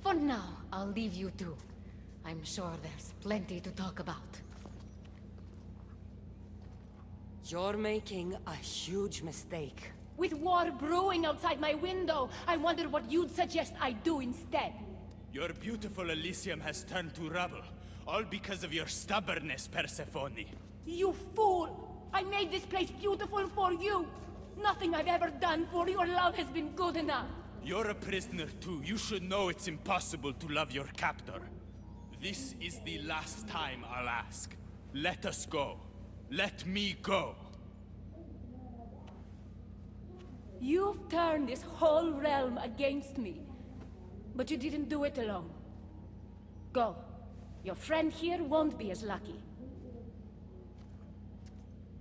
For now, I'll leave you two. I'm sure there's plenty to talk about. You're making a huge mistake. With war brewing outside my window, I wonder what you'd suggest I do instead. Your beautiful Elysium has turned to rubble, all because of your stubbornness, Persephone. You fool! I made this place beautiful for you! Nothing I've ever done for your love has been good enough! You're a prisoner too. You should know it's impossible to love your captor. This is the last time I'll ask. Let us go. Let me go. You've turned this whole realm against me. But you didn't do it alone. Go. Your friend here won't be as lucky.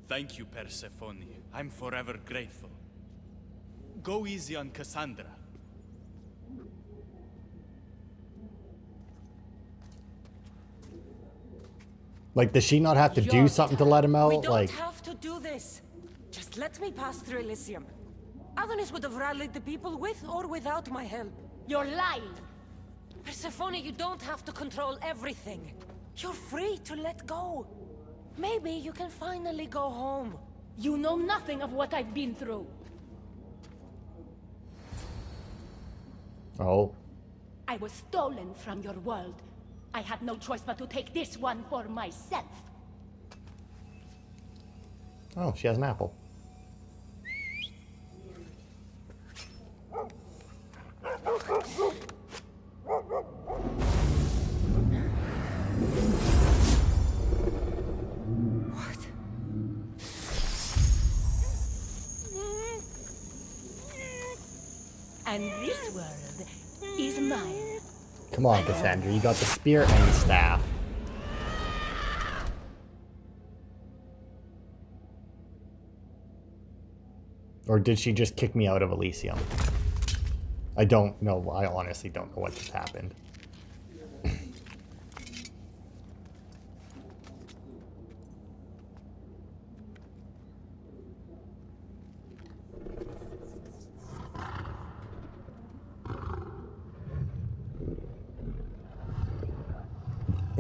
Thank you, Persephone. I'm forever grateful. Go easy on Kassandra. Like, does she not have to do Your something to time. let him out? We don't Like, have to do this. Just let me pass through Elysium. Adonis would have rallied the people with or without my help. You're lying! Persephone, you don't have to control everything. You're free to let go. Maybe you can finally go home. You know nothing of what I've been through. oh. I was stolen from your world. I had no choice but to take this one for myself. Oh, she has an apple. What? And this world is mine. Come on, Kassandra. You got the spear and the staff. Or did she just kick me out of Elysium? I don't know. I honestly don't know what just happened.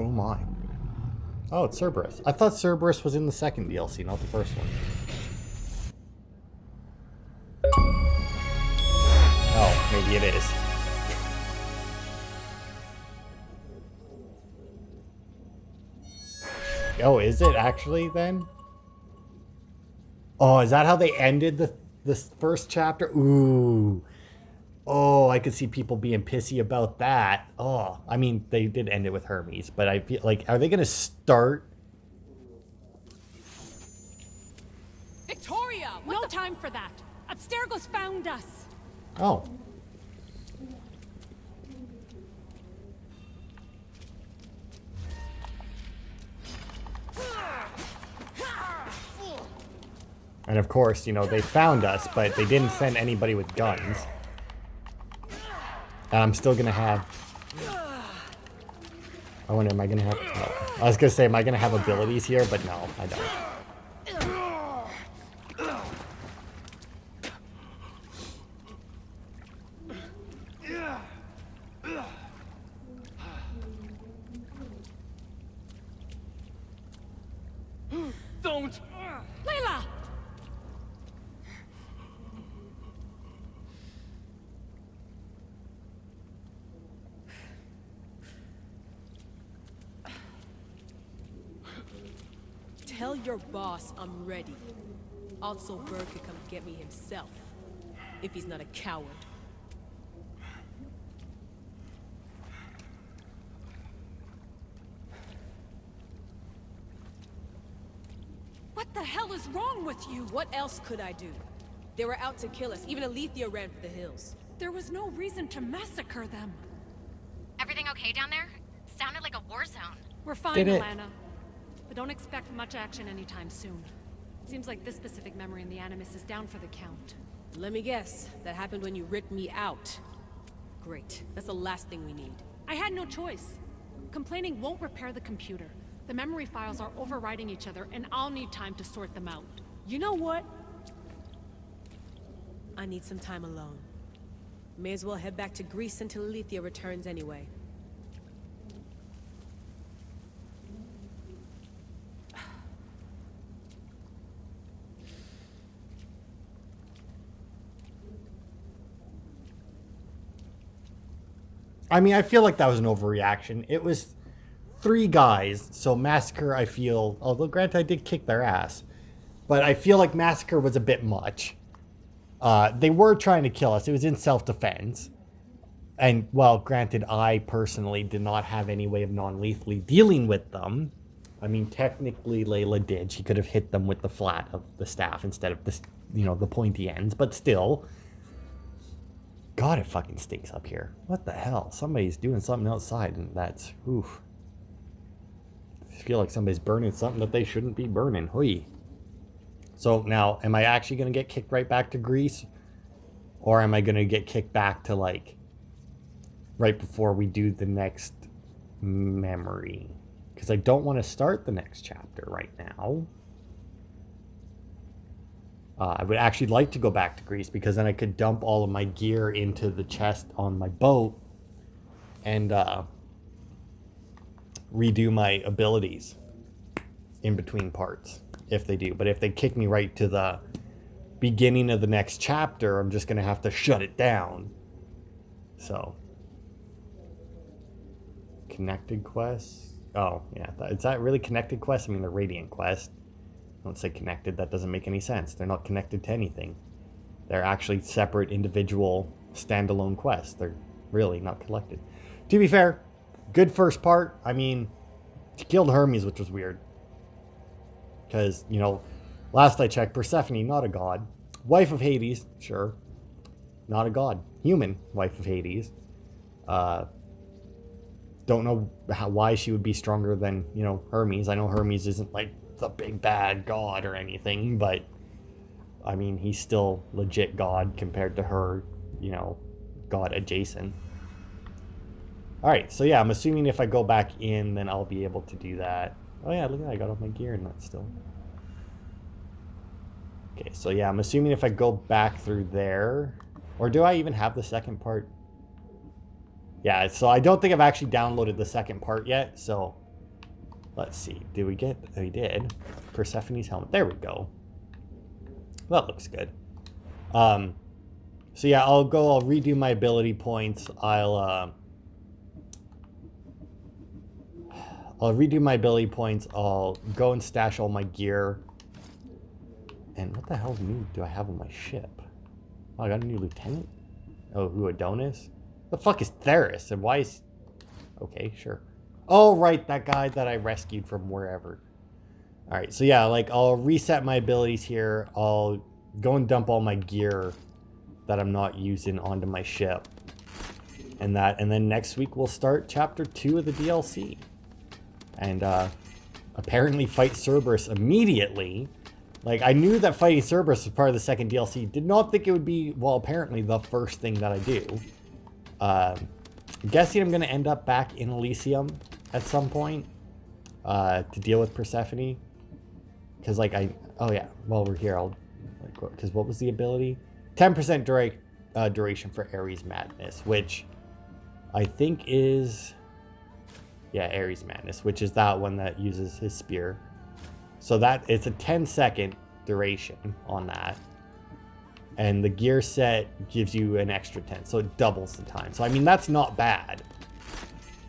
Oh my. Oh, it's Cerberus. I thought Cerberus was in the second DLC, not the first one. Oh, maybe it is. Oh, is it actually then? Oh, is that how they ended the first chapter? Ooh. Oh, I could see people being pissy about that. Oh, I mean, they did end it with Hermes, but I feel like, are they going to start? Victoria! No time for that. Abstergo's found us. Oh. And of course, you know, they found us, but they didn't send anybody with guns. And I'm still gonna have... I wonder, am I gonna have... No. I was gonna say, am I gonna have abilities here? But no, I don't. Don't! Layla! Tell your boss I'm ready. Also, Bird could come get me himself, if he's not a coward. What the hell is wrong with you? What else could I do? They were out to kill us. Even Alethea ran for the hills. There was no reason to massacre them. Everything okay down there? Sounded like a war zone. We're fine, Did it? Alana. But don't expect much action anytime soon. Seems like this specific memory in the Animus is down for the count. Let me guess. That happened when you ripped me out. Great. That's the last thing we need. I had no choice. Complaining won't repair the computer. The memory files are overriding each other, and I'll need time to sort them out. You know what? I need some time alone. May as well head back to Greece until Alethea returns anyway. I mean, I feel like that was an overreaction. It was 3 guys, so Massacre, I feel... Although, granted, I did kick their ass. But I feel like Massacre was a bit much. They were trying to kill us. It was in self-defense. And, well, granted, I personally did not have any way of non-lethally dealing with them. I mean, technically, Layla did. She could have hit them with the flat of the staff instead of the, you know, the pointy ends. But still... God, it fucking stinks up here. What the hell? Somebody's doing something outside, and that's... Oof. I feel like somebody's burning something that they shouldn't be burning. Hoi. So now, am I actually going to get kicked right back to Greece? Or am I going to get kicked back to, like, right before we do the next memory? Because I don't want to start the next chapter right now. I would actually like to go back to Greece because then I could dump all of my gear into the chest on my boat and redo my abilities in between parts, if they do. But if they kick me right to the beginning of the next chapter, I'm just going to have to shut it down. So. Connected quests? Oh, yeah. Is that really connected quests? I mean, they're Radiant quests. Don't say connected, that doesn't make any sense. They're not connected to anything. They're actually separate, individual, standalone quests. They're really not collected. To be fair, good first part. I mean, she killed Hermes, which was weird. Because, you know, last I checked, Persephone, not a god. Wife of Hades, sure. Not a god. Human wife of Hades. Don't know why she would be stronger than, you know, Hermes. I know Hermes isn't, like, the big bad god or anything, but I mean, he's still legit god compared to her, you know, god adjacent. Alright, so yeah, I'm assuming if I go back in, then I'll be able to do that. Oh yeah, look at that, I got all my gear in that still. Okay, so yeah, I'm assuming if I go back through there, or do I even have the second part? Yeah, so I don't think I've actually downloaded the second part yet, so Let's see. Did we get... Oh, we did. Persephone's helmet. There we go. That looks good. So yeah, I'll redo my ability points. I'll redo my ability points. I'll go and stash all my gear. And what the hell new do I have on my ship? Oh, I got a new lieutenant? Oh, who, Adonis? The fuck is Theris? And why is... Okay, sure. Oh, right, that guy that I rescued from wherever. Alright, so yeah, like, I'll reset my abilities here. I'll go and dump all my gear that I'm not using onto my ship. And then next week we'll start chapter 2 of the DLC. And, apparently fight Cerberus immediately. Like, I knew that fighting Cerberus was part of the second DLC. Did not think it would be, well, apparently the first thing that I do. I'm guessing I'm going to end up back in Elysium at some point to deal with Persephone. Because, like, oh, yeah, while we're here, I'll, like, because what was the ability? 10% duration for Ares Madness, which I think is, yeah, Ares Madness, which is that one that uses his spear. So that it's a 10-second duration on that. And the gear set gives you an extra 10, so it doubles the time. So, I mean, that's not bad.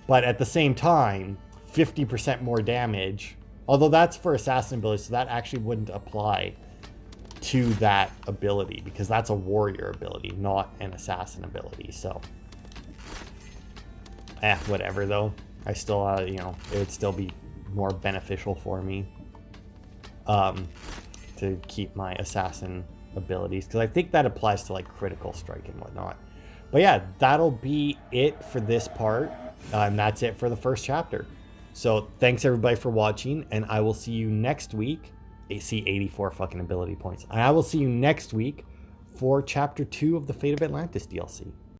But at the same time, 50% more damage. Although that's for assassin ability, so that actually wouldn't apply to that ability. Because that's a warrior ability, not an assassin ability. So, whatever though. I still, you know, it would still be more beneficial for me. To keep my assassin abilities, because I think that applies to like critical strike and whatnot. But yeah, that'll be it for this part, and that's it for the first chapter. So thanks everybody for watching, and I will see you next week. AC 84 fucking ability points. And I will see you next week for chapter 2 of the Fate of Atlantis DLC.